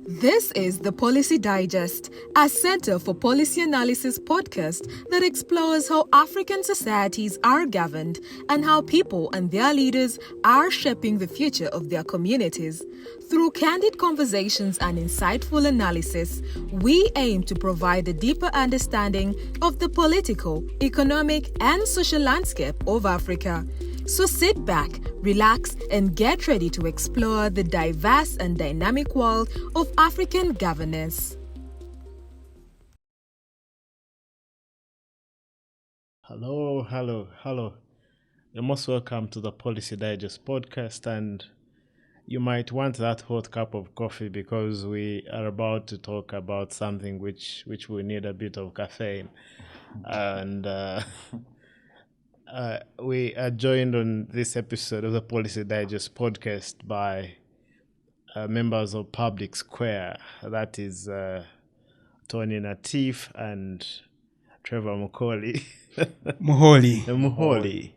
This is the Policy Digest, a Center for Policy Analysis podcast that explores how African societies are governed and how people and their leaders are shaping the future of their communities. Through candid conversations and insightful analysis, we aim to provide a deeper understanding of the political, economic, and social landscape of Africa. So sit back, relax, and get ready to explore the diverse and dynamic world of African governance. Hello. You're most welcome to the Policy Digest podcast, and you might want that hot cup of coffee because we are about to talk about something which will need a bit of caffeine. And we are joined on this episode of the Policy Digest podcast by members of Public Square. That is Tony Natif and Trevor Muholi. Muholi.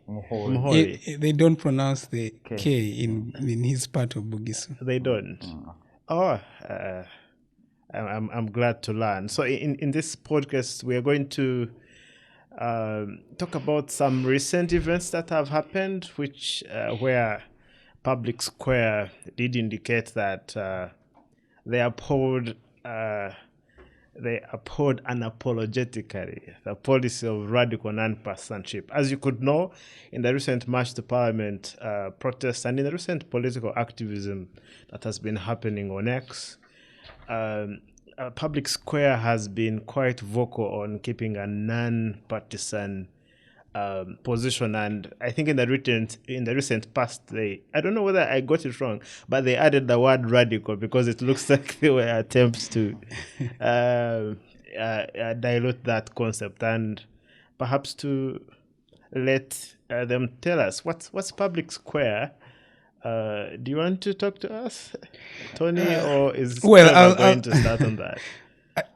They don't pronounce the K in his part of Bugisu. They don't. Oh, I'm glad to learn. So in this podcast, we are going to talk about some recent events that have happened, which where Public Square did indicate that they uphold unapologetically the policy of radical non-partisanship. As you could know, in the recent March to Parliament protests and in the recent political activism that has been happening on X, Public Square has been quite vocal on keeping a non-partisan position, and I think in the recent past, I don't know whether I got it wrong, but they added the word radical because it looks like there were attempts to dilute that concept, and perhaps to let them tell us what's Public Square. Do you want to talk to us, Tony, or is Trevor going to start on that?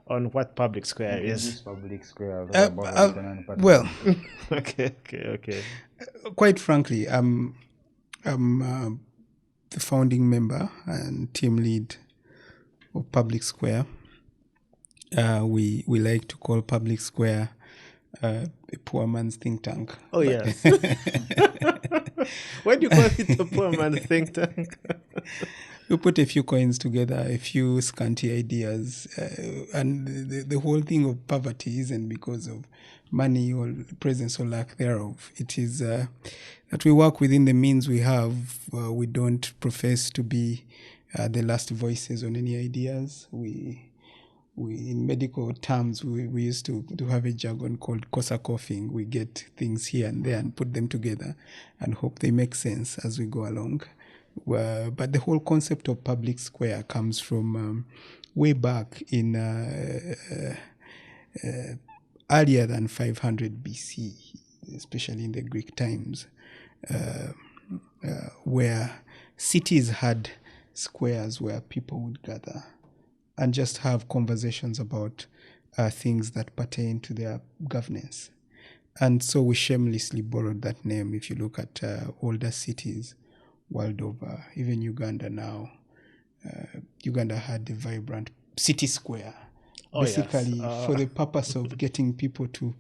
On what Public Square is? Public Square. Okay. Quite frankly, I'm the founding member and team lead of Public Square. We like to call Public Square a poor man's think tank. Oh, yes. Why do you call it a poor man's think tank? We put a few coins together, a few scanty ideas, and the whole thing of poverty isn't because of money or presence or lack thereof. It is that we work within the means we have. We don't profess to be the last voices on any ideas. We in medical terms, we used to have a jargon called Kosa coughing. We get things here and there and put them together and hope they make sense as we go along. But the whole concept of Public Square comes from way back in earlier than 500 BC, especially in the Greek times, where cities had squares where people would gather and just have conversations about things that pertain to their governance. And so we shamelessly borrowed that name. If you look at older cities world over, even Uganda now, Uganda had a vibrant city square, basically for the purpose of getting people to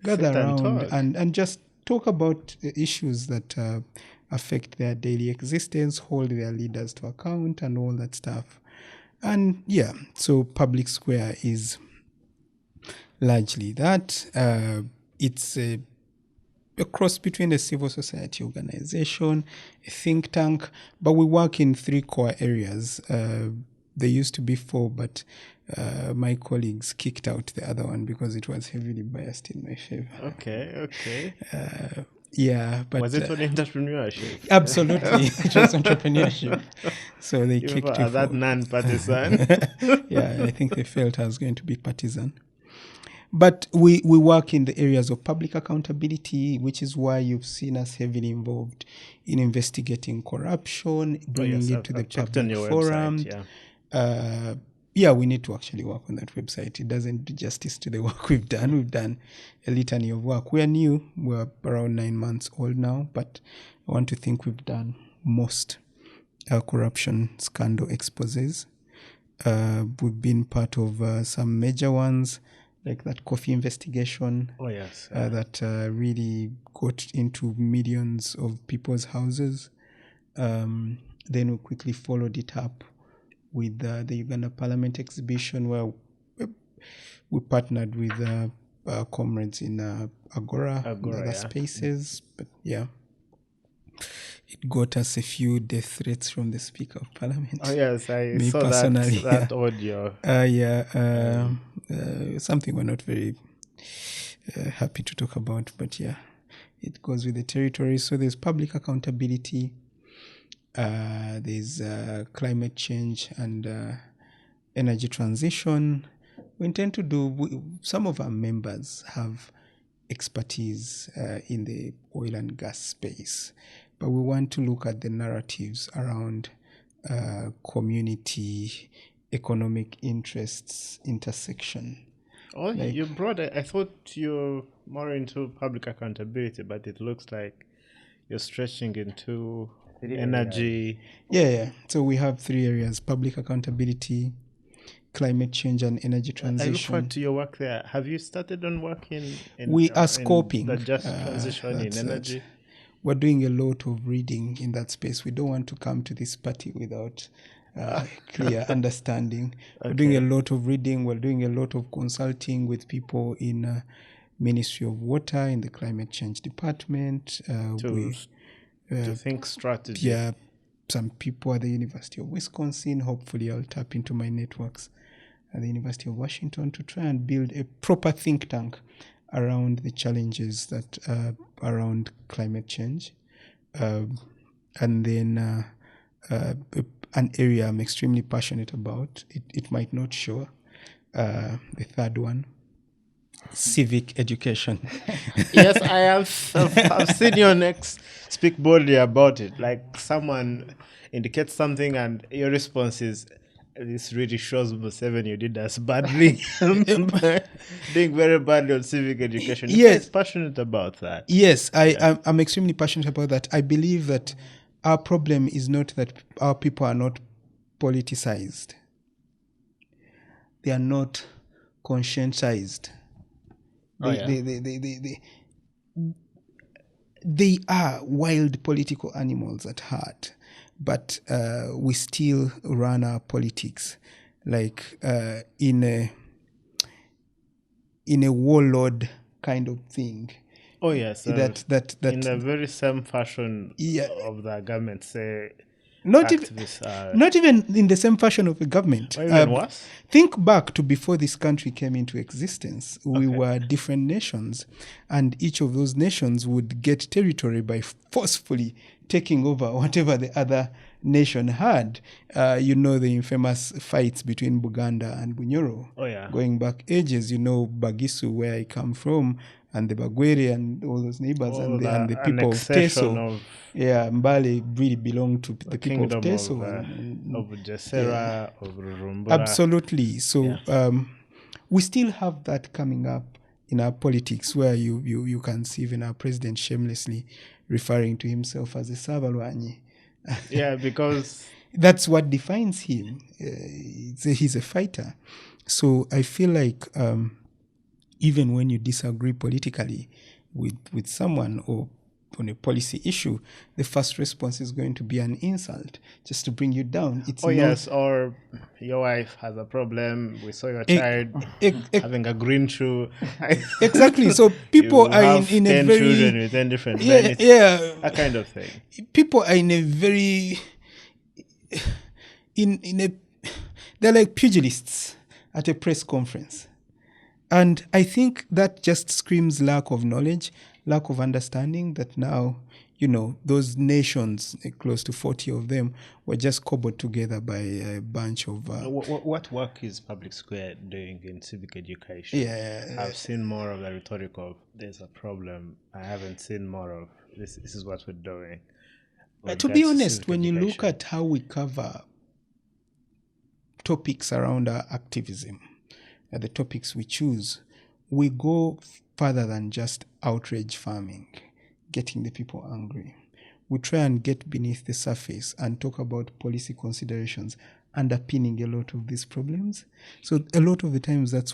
gather around and just talk about issues that affect their daily existence, hold their leaders to account and all that stuff. And so Public Square is largely that. It's a cross between a civil society organization, a think tank, but we work in three core areas. There used to be four, but my colleagues kicked out the other one because it was heavily biased in my favor. Okay. But was it on entrepreneurship? Absolutely, it was entrepreneurship. So they kicked it. That non-partisan. I think they felt I was going to be partisan. But we work in the areas of public accountability, which is why you've seen us heavily involved in investigating corruption, bringing it to the public forum. Website, we need to actually work on that website. It doesn't do justice to the work we've done. We've done a litany of work. We are new. We're around 9 months old now, but I want to think we've done most corruption scandal exposes. We've been part of some major ones, like that coffee investigation. Oh, yes. That really got into millions of people's houses. Then we quickly followed it up with the Uganda Parliament exhibition, where we partnered with comrades in Agora and other spaces. But yeah, it got us a few death threats from the Speaker of Parliament. Oh, yes, I Me saw personally, that audio. Something we're not very happy to talk about, but yeah, it goes with the territory. So there's public accountability, there's climate change and energy transition. We intend to do, some of our members have expertise in the oil and gas space, but we want to look at the narratives around community, economic interests, intersection. Oh, you brought it. I thought you're more into public accountability, but it looks like you're stretching into energy. Yeah. So we have 3 areas: public accountability, climate change, and energy transition. I look forward to your work there. Have you started on working in we are scoping the just transition in energy? We're doing a lot of reading in that space. We don't want to come to this party without clear understanding. Okay. We're doing a lot of reading. We're doing a lot of consulting with people in Ministry of Water, in the Climate Change Department. To think strategy. Yeah, some people at the University of Wisconsin. Hopefully I'll tap into my networks at the University of Washington to try and build a proper think tank around the challenges that around climate change. And then an area I'm extremely passionate about. It might not show. The third one, civic education. Yes, I have. I've seen your next speak boldly about it. Like someone indicates something, and your response is, "This really shows Museveni you did us badly, doing very badly on civic education." Yes, passionate about that. Yes, I'm extremely passionate about that. I believe that our problem is not that our people are not politicized; they are not conscientized. They are wild political animals at heart, but we still run our politics like in a warlord kind of thing. Oh yes, that in a very same fashion of the government say. Not even in the same fashion of the government. Or even worse? Think back to before this country came into existence. We were different nations, and each of those nations would get territory by forcefully taking over whatever the other nation had. The infamous fights between Buganda and Bunyoro. Oh, yeah. Going back ages, Bagisu, where I come from, and the Bagwere and all those neighbors and the people of Teso. Mbale really belonged to the people of Teso. Of Jesera, of Rurumbura. Absolutely. So we still have that coming up in our politics, where you can see even our president shamelessly referring to himself as a Sabalwanyi. Yeah, because that's what defines him. He's a fighter. So I feel like even when you disagree politically with someone or on a policy issue, the first response is going to be an insult, just to bring you down. Yes, or your wife has a problem. We saw your child having a green shoe. Exactly. So people are in a 10 very children with 10 different that kind of thing. People are in a very they're like pugilists at a press conference. And I think that just screams lack of knowledge, lack of understanding, that now, those nations, close to 40 of them, were just cobbled together by a bunch of... What work is Public Square doing in civic education? Yeah. I've seen more of the rhetoric of, there's a problem. I haven't seen more of, this is what we're doing. To be honest, when you look at how we cover topics around our activism, the topics we choose, we go further than just outrage farming, getting the people angry. We try and get beneath the surface and talk about policy considerations underpinning a lot of these problems. So a lot of the times that's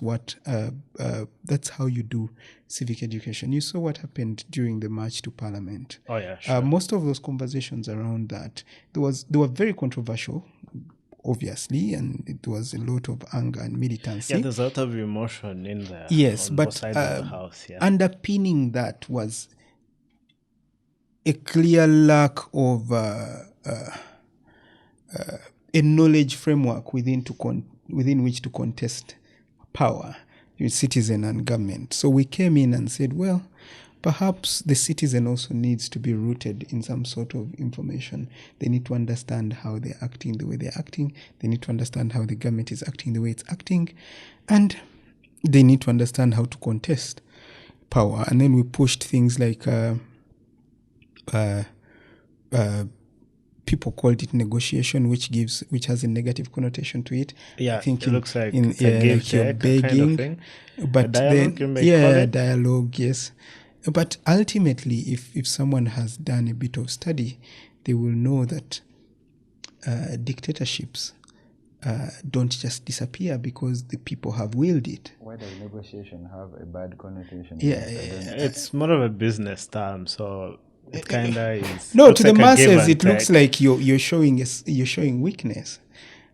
how you do civic education. You saw what happened during the march to Parliament. Oh yeah, sure. Most of those conversations around that, they were very controversial, obviously, and it was a lot of anger and militancy. Yeah, there's a lot of emotion in there. Yes, on but both sides of the house. Yeah. underpinning that was a clear lack of a knowledge framework within which to contest power, citizen and government. So we came in and said, well, perhaps the citizen also needs to be rooted in some sort of information. They need to understand how they're acting the way they're acting. They need to understand how the government is acting the way it's acting. And they need to understand how to contest power. And then we pushed things like people called it negotiation, which has a negative connotation to it. Yeah, I think it looks like it's like you're take begging, kind of thing. but A dialogue, you then may call it. dialogue, yes. But ultimately, if someone has done a bit of study, they will know that dictatorships don't just disappear because the people have willed it. Why does negotiation have a bad connotation? It's more of a business term, so it kind of is. No, looks to the like a give masses, and it looks take. like you're showing weakness,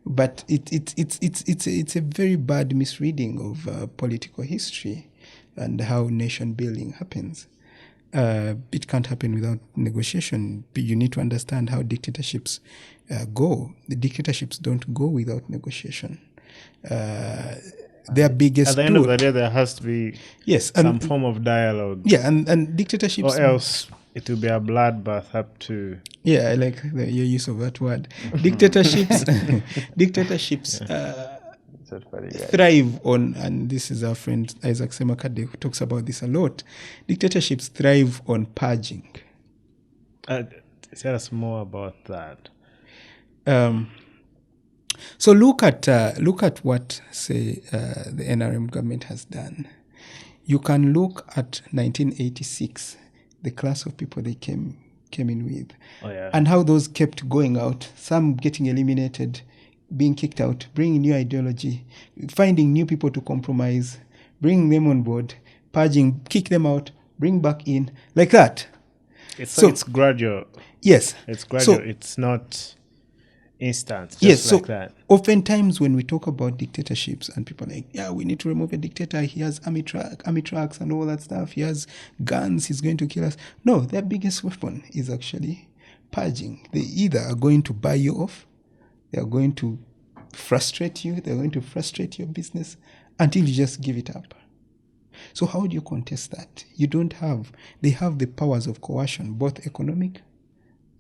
but it's a very bad misreading of political history and how nation building happens. It can't happen without negotiation. You need to understand how dictatorships go. The dictatorships don't go without negotiation. Their biggest At the end of tool- the day, there has to be some form of dialogue, yeah, and dictatorships, or else it will be a bloodbath up to. yeah, I like your use of that word. Dictatorships thrive on, and this is our friend Isaac Semakade who talks about this a lot. Dictatorships thrive on purging. Tell us more about that. So look at what, say, the NRM government has done. You can look at 1986, the class of people they came in with, and how those kept going out, some getting eliminated, being kicked out, bringing new ideology, finding new people to compromise, bringing them on board, purging, kick them out, bring back in, like that. It's gradual. Yes. It's gradual. So, it's not instant. Yes, Like that. Oftentimes when we talk about dictatorships and people are like, yeah, we need to remove a dictator. He has army trucks and all that stuff. He has guns. He's going to kill us. No, their biggest weapon is actually purging. They either are going to buy you off, they are going to frustrate you, they're going to frustrate your business until you just give it up. So how do you contest that? They have the powers of coercion, both economic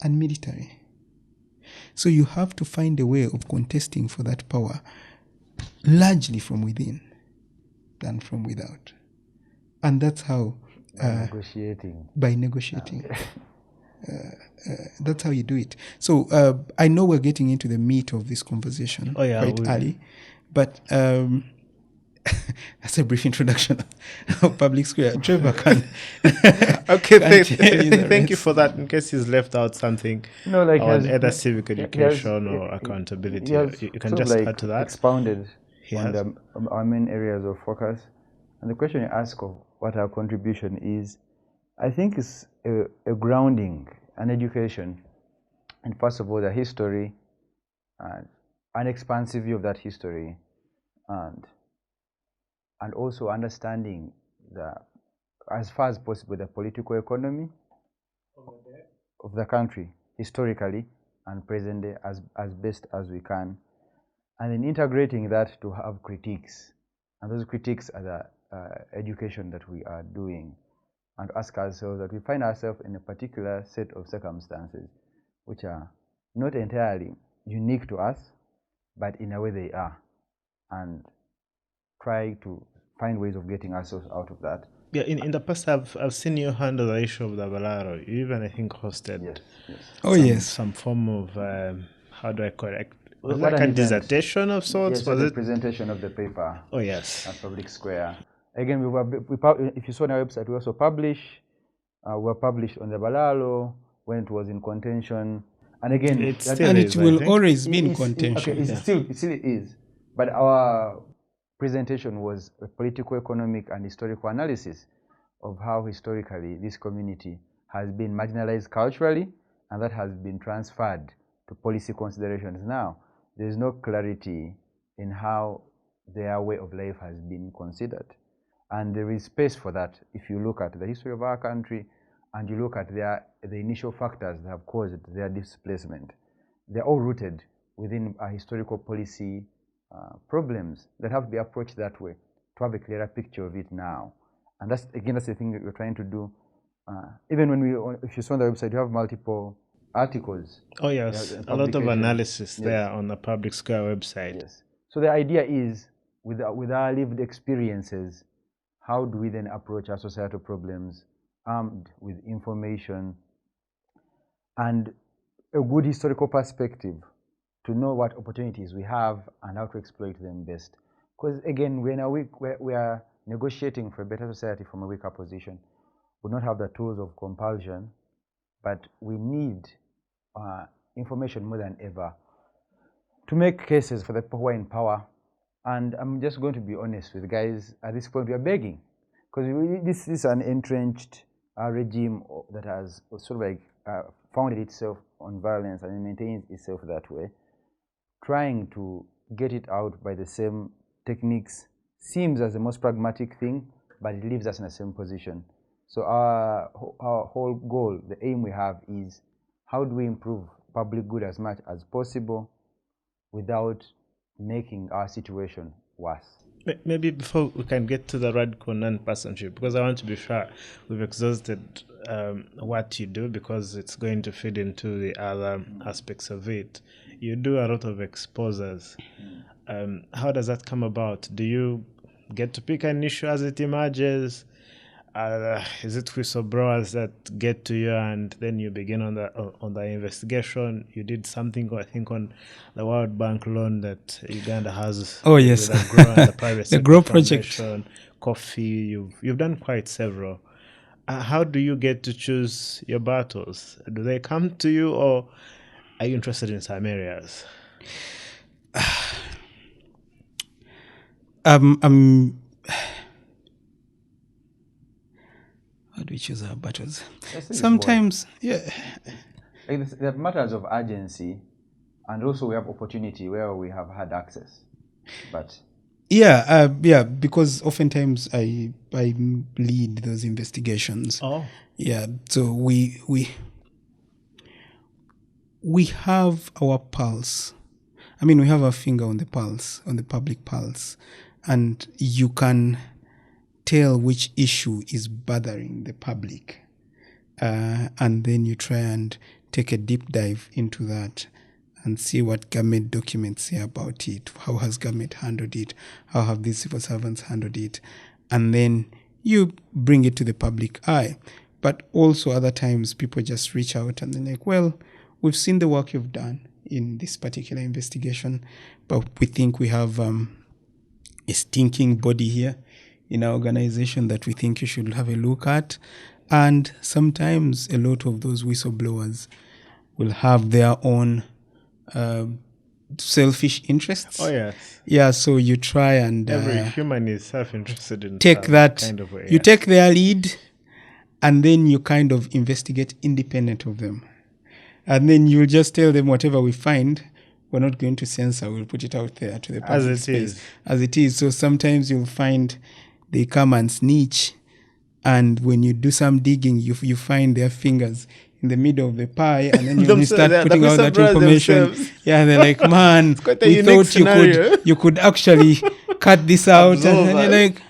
and military. So you have to find a way of contesting for that power, largely from within than from without. And that's how... By negotiating. That's how you do it. So I know we're getting into the meat of this conversation quite early, but that's a brief introduction of Public Square. Trevor can... Okay, thank you for that. In case he's left out something on either civic education or accountability, you can just add to that. Expounded on our main areas of focus. And the question you ask of what our contribution is, I think is a grounding, an education, and first of all, the history, an expansive view of that history, and also understanding as far as possible, the political economy of the country, historically and present day, as best as we can, and then integrating that to have critiques, and those critiques are the education that we are doing, and ask ourselves that we find ourselves in a particular set of circumstances which are not entirely unique to us, but in a way they are, and try to find ways of getting ourselves out of that. Yeah, in the past, I've seen you handle the issue of the Balaro. You even, I think, hosted some form of, how do I correct? Was like a dissertation of sorts? Yes, was it it? A presentation of the paper. Oh, yes. At Public Square. Again, if you saw on our website, we also publish. We were published on the Balalo when it was in contention. And again, It that- still And is, it I will think. always be in it's- contention. Okay, it still is. But our presentation was a political, economic, and historical analysis of how historically this community has been marginalized culturally, and that has been transferred to policy considerations. Now, there is no clarity in how their way of life has been considered. And there is space for that if you look at the history of our country and you look at the initial factors that have caused their displacement. They're all rooted within our historical policy problems that have to be approached that way to have a clearer picture of it now. And that's, again, that's the thing that we're trying to do. Even when if you saw on the website, you have multiple articles. Oh, yes. Yeah, A lot of publication. analysis Yes. there on the Public Square website. Yes. So the idea is, with our lived experiences, how do we then approach our societal problems armed with information and a good historical perspective to know what opportunities we have and how to exploit them best. Because again, we are negotiating for a better society from a weaker position. We don't have the tools of compulsion, but we need information more than ever to make cases for the people who are in power. And I'm just going to be honest with the guys, at this point we are begging, because this is an entrenched regime that has sort of like founded itself on violence and it maintains itself that way. Trying to get it out by the same techniques seems as the most pragmatic thing, but it leaves us in the same position. So our whole goal, the aim we have is, how do we improve public good as much as possible without making our situation worse? Maybe before we can get to the radical non-partisanship, because I want to be sure we've exhausted what you do, because it's going to feed into the other aspects of it. You do a lot of exposures. How does that come about? Do you get to pick an issue as it emerges? Is it whistleblowers that get to you and then you begin on the investigation? You did something, I think, on the World Bank loan that Uganda has. Oh, yes. With the GROW and the private The sector GROW project. foundation, coffee. You've done quite several. How do you get to choose your battles? Do they come to you, or are you interested in some areas? How do we choose our battles? Sometimes, yeah. Like there are matters of urgency, and also we have opportunity where we have had access. But Yeah, because oftentimes I lead those investigations. Oh. Yeah, so we have our pulse. I mean, we have our finger on the pulse, on the public pulse, and you can tell which issue is bothering the public, and then you try and take a deep dive into that and see what government documents say about it. How has government handled it? How have these civil servants handled it? And then you bring it to the public eye. But also other times people just reach out and they're like, well, we've seen the work you've done in this particular investigation, but we think we have a stinking body here in our organization that we think you should have a look at. And sometimes a lot of those whistleblowers will have their own selfish interests. Oh, yes. Yeah, so you try and Every human is self-interested in take some that, kind of way. you take their lead, and then you kind of investigate independent of them. And then you'll just tell them whatever we find, we're not going to censor, we'll put it out there to the public As it space. is. As it is. So sometimes you'll find they come and snitch, and when you do some digging, you find their fingers in the middle of the pie, and then you start the putting out that whistleblowers information. themselves. Yeah, they're like, man, quite a we unique thought scenario. you could actually cut this out. Absorb And then that. you're like,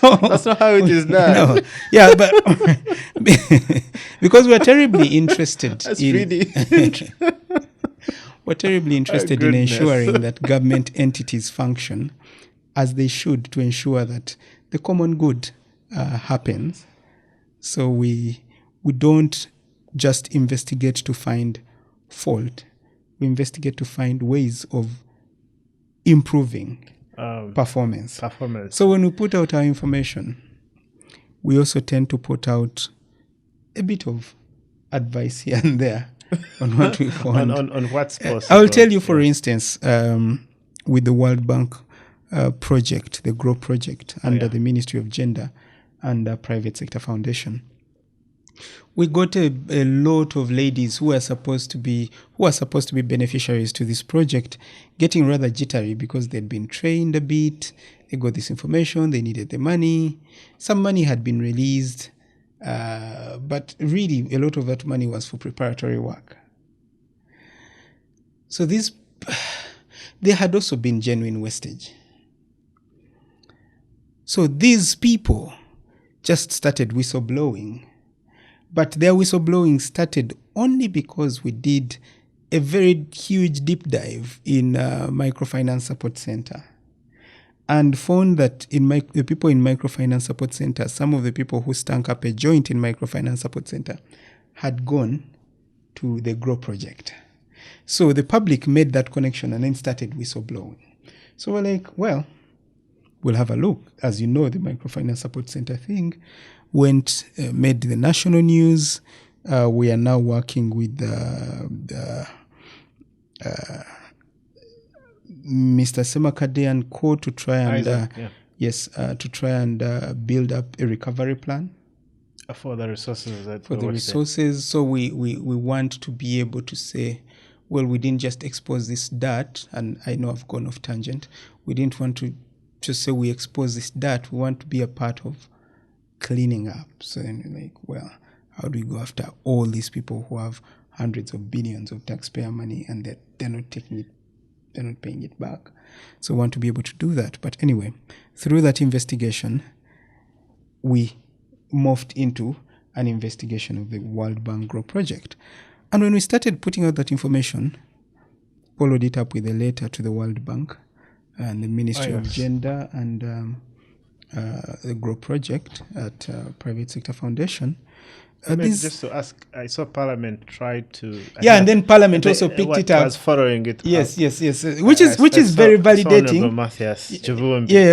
no. That's not how it is done. No. Yeah, but because we're terribly interested That's in really- we're terribly interested in goodness. ensuring that government entities function as they should, to ensure that the common good happens. So we don't just investigate to find fault. We investigate to find ways of improving performance. So when we put out our information, we also tend to put out a bit of advice here and there. on what we found. on what's possible. I'll tell you, for instance, with the World Bank project, the GROW project under the Ministry of Gender and Private Sector Foundation, we got a lot of ladies who are supposed to be beneficiaries to this project, getting rather jittery because they'd been trained a bit. They got this information. They needed the money. Some money had been released, but really a lot of that money was for preparatory work. So there had also been genuine wastage. So these people just started whistleblowing. But their whistleblowing started only because we did a very huge deep dive in Microfinance Support Center and found that the people in Microfinance Support Center, some of the people who stank up a joint in Microfinance Support Center had gone to the GROW project. So the public made that connection and then started whistleblowing. So we're like, well, we'll have a look. As you know, the Microfinance Support Center thing made the national news. We are now working with Mr. Semakade and Co. to try and build up a recovery plan for the resources. So we want to be able to say, well, we didn't just expose this dirt, and I know I've gone off tangent. We didn't want to just say we expose this dirt. We want to be a part of cleaning up. So then we're like, well, how do we go after all these people who have hundreds of billions of taxpayer money and they're not taking it, they're not paying it back? So we want to be able to do that. But anyway, through that investigation, we morphed into an investigation of the World Bank GROW project. And when we started putting out that information, followed it up with a letter to the World Bank and the Ministry of Gender and the GROW project at Private Sector Foundation. Just to ask, I saw Parliament tried to... and then Parliament also picked it up. Was following it Yes. Which is very validating.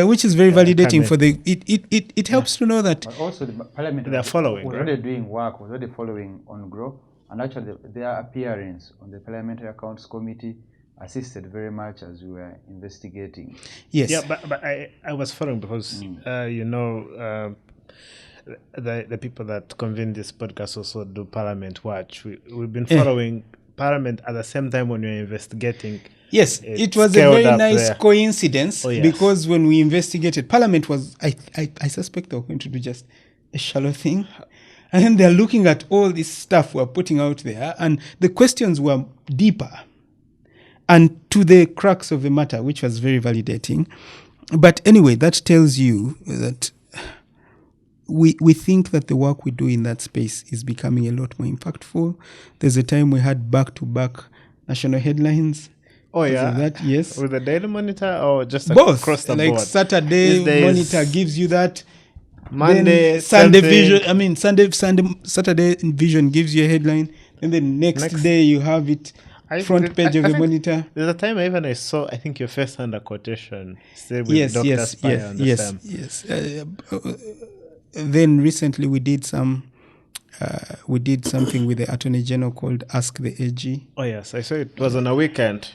Which is very validating for the... It helps to know that... But also the Parliament they are following, was already doing work, was already following on GROW, and actually their appearance on the Parliamentary Accounts Committee assisted very much as we were investigating. Yes. Yeah, but I was following because, the people that convene this podcast also do Parliament Watch. We've been following Parliament at the same time when we were investigating. Yes, it was a very nice coincidence because when we investigated, Parliament was, I suspect they were going to do just a shallow thing. And then they're looking at all this stuff we're putting out there, and the questions were deeper and to the crux of the matter, which was very validating. But anyway, that tells you that we think that the work we do in that space is becoming a lot more impactful. There's a time we had back-to-back national headlines. Oh, yeah? That, yes. With the Daily Monitor or just both across the board? Like Saturday Monitor gives you that. Monday, Sunday Vision. Saturday Vision gives you a headline, and then next day you have it front page of the Monitor. There's a time I saw, I think, your first under quotation still with Dr. Spire on the stem. Yes. Then recently we did something with the Attorney General called Ask the AG. Oh yes, I saw it was on a weekend.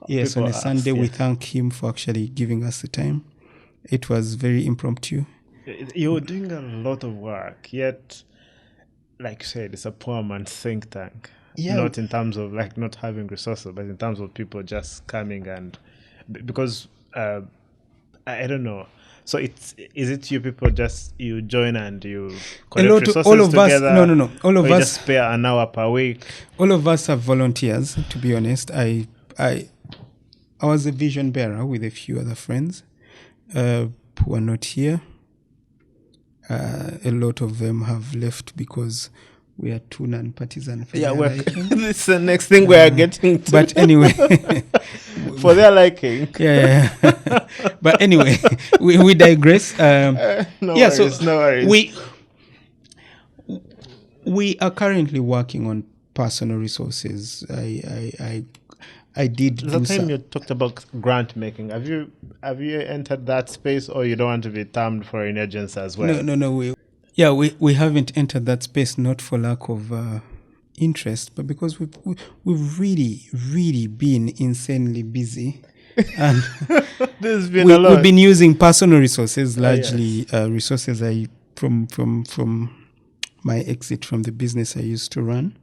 Yes, on a Sunday. We thank him for actually giving us the time. It was very impromptu. You're doing a lot of work, yet, like you said, it's a poor man's think tank. Yeah. Not in terms of like not having resources, but in terms of people just coming and because I don't know. So is it you people just you join and you collect resources all of together? Us, no. All of us just spare an hour per week. All of us are volunteers. To be honest, I was a vision bearer with a few other friends who are not here. A lot of them have left because we are too non-partisan. This is the next thing we are getting to. But anyway, for their liking. Yeah. But anyway, we digress. No worries. We are currently working on personal resources. I did. The time you talked about grant making, have you entered that space, or you don't want to be termed for an agency as well? No. We haven't entered that space, not for lack of interest, but because we've really been insanely busy, and There's been a lot. we've been using personal resources, largely resources I from my exit from the business I used to run.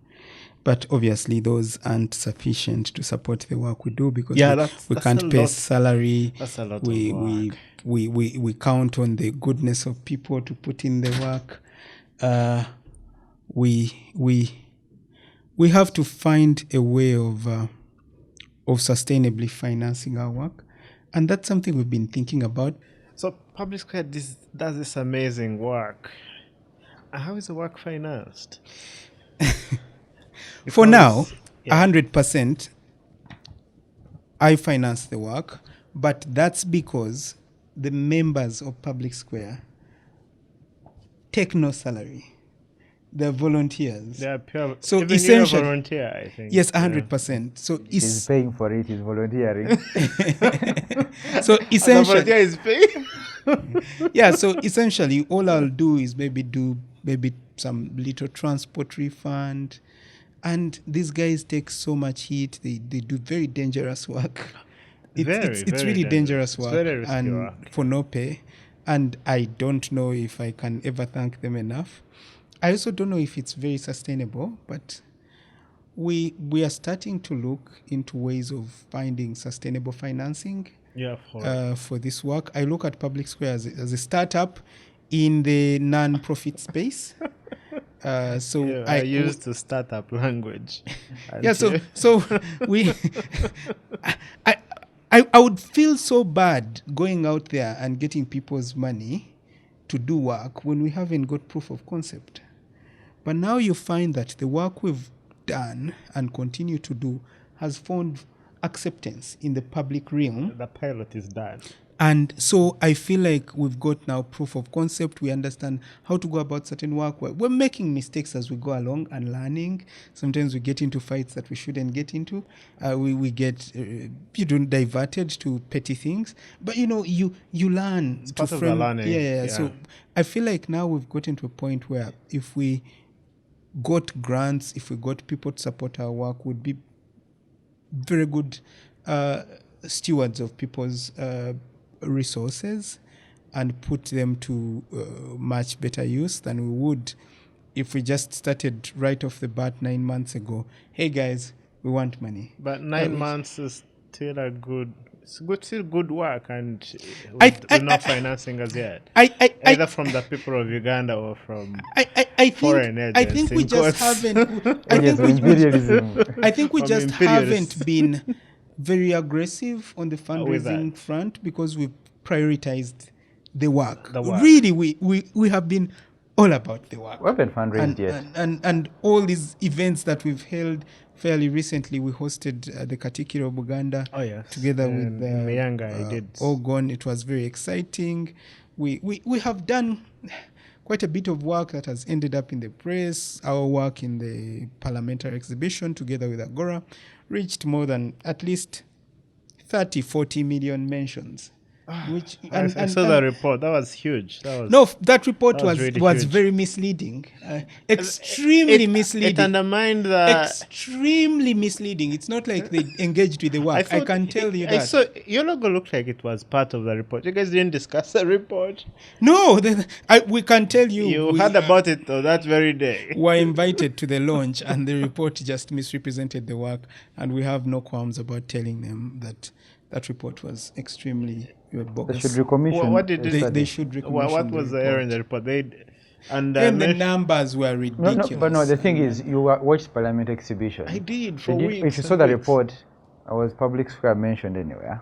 But obviously, those aren't sufficient to support the work we do because we that's can't a pay lot. salary. That's a lot we, of work. we count on the goodness of people to put in the work. We have to find a way of sustainably financing our work, and that's something we've been thinking about. So Public Square does this amazing work. How is the work financed? For now, yeah. 100% I finance the work, but that's because the members of Public Square take no salary. They're volunteers. They are pure. So even essentially, you're a volunteer, I think. yes, 100%. So He's paying for it. He's volunteering. so The essentially, volunteer is paying. yeah. So essentially, all I'll do is maybe some little transport refund, and these guys take so much heat. They do very dangerous work. It's Very really dangerous It's work, very risky and work. for no pay. And I don't know if I can ever thank them enough. I also don't know if it's very sustainable, but we are starting to look into ways of finding sustainable financing Yeah, for this work. I look at Public Square as a startup in the non-profit space. So I used the startup language. yeah. So we. I would feel so bad going out there and getting people's money to do work when we haven't got proof of concept. But now you find that the work we've done and continue to do has found acceptance in the public realm. The pilot is done. And so I feel like we've got now proof of concept. We understand how to go about certain work. We're making mistakes as we go along and learning. Sometimes we get into fights that we shouldn't get into. We get diverted to petty things. But you learn It's to part of the learning. Yeah. So I feel like now we've gotten to a point where if we got grants, if we got people to support our work, we'd be very good stewards of people's resources and put them to much better use than we would if we just started right off the bat 9 months ago. Hey guys, we want money. But 9 months is still still good work, and we're not financing as yet. Either from the people of Uganda or from foreign agents. I think we just haven't. I think we From just imperialists. haven't been very aggressive on the fundraising front because we've prioritized the work. Really, we have been all about the work. We haven't fundraised yet. And all these events that we've held fairly recently, we hosted the Katikiro Buganda together with Mayanga. I did. Ogon. It was very exciting. We have done quite a bit of work that has ended up in the press. Our work in the parliamentary exhibition together with Agora reached more than at least 30-40 million mentions. I saw the report. That was huge. That report was really was huge. very misleading. Extremely misleading. It undermined the. Extremely misleading. It's not like they engaged with the work. I can tell you that. So your logo looked like it was part of the report. You guys didn't discuss the report. No, we can tell you. You heard about it that very day. Were invited to the launch, and the report just misrepresented the work, and we have no qualms about telling them that report was extremely bogus. They should recommission. What did they should recommission? What was the error in the report? And the numbers were ridiculous. But the thing is, you watched Parliament exhibition. I did for weeks. If you saw the report, was Public Square mentioned anywhere?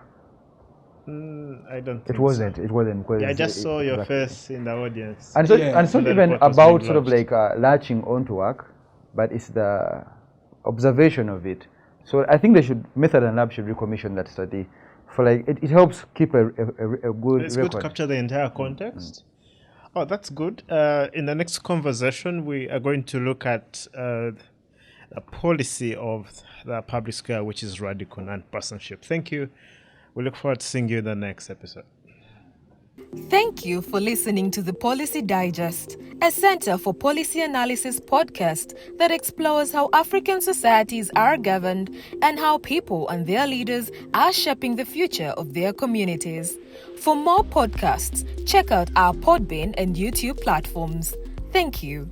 I don't think It wasn't. so. It wasn't. I just saw your face in the audience. And so, and it's not The even report was about being sort of launched. like latching onto work, but it's the observation of it. So I think Method and Lab should recommission that study. For it helps keep a good It's record. good to capture the entire context. Oh, that's good. In the next conversation, we are going to look at the policy of the Public Square, which is radical non-partisanship. Thank you. We look forward to seeing you in the next episode. Thank you for listening to the Policy Digest, a Center for Policy Analysis podcast that explores how African societies are governed and how people and their leaders are shaping the future of their communities. For more podcasts, check out our Podbean and YouTube platforms. Thank you.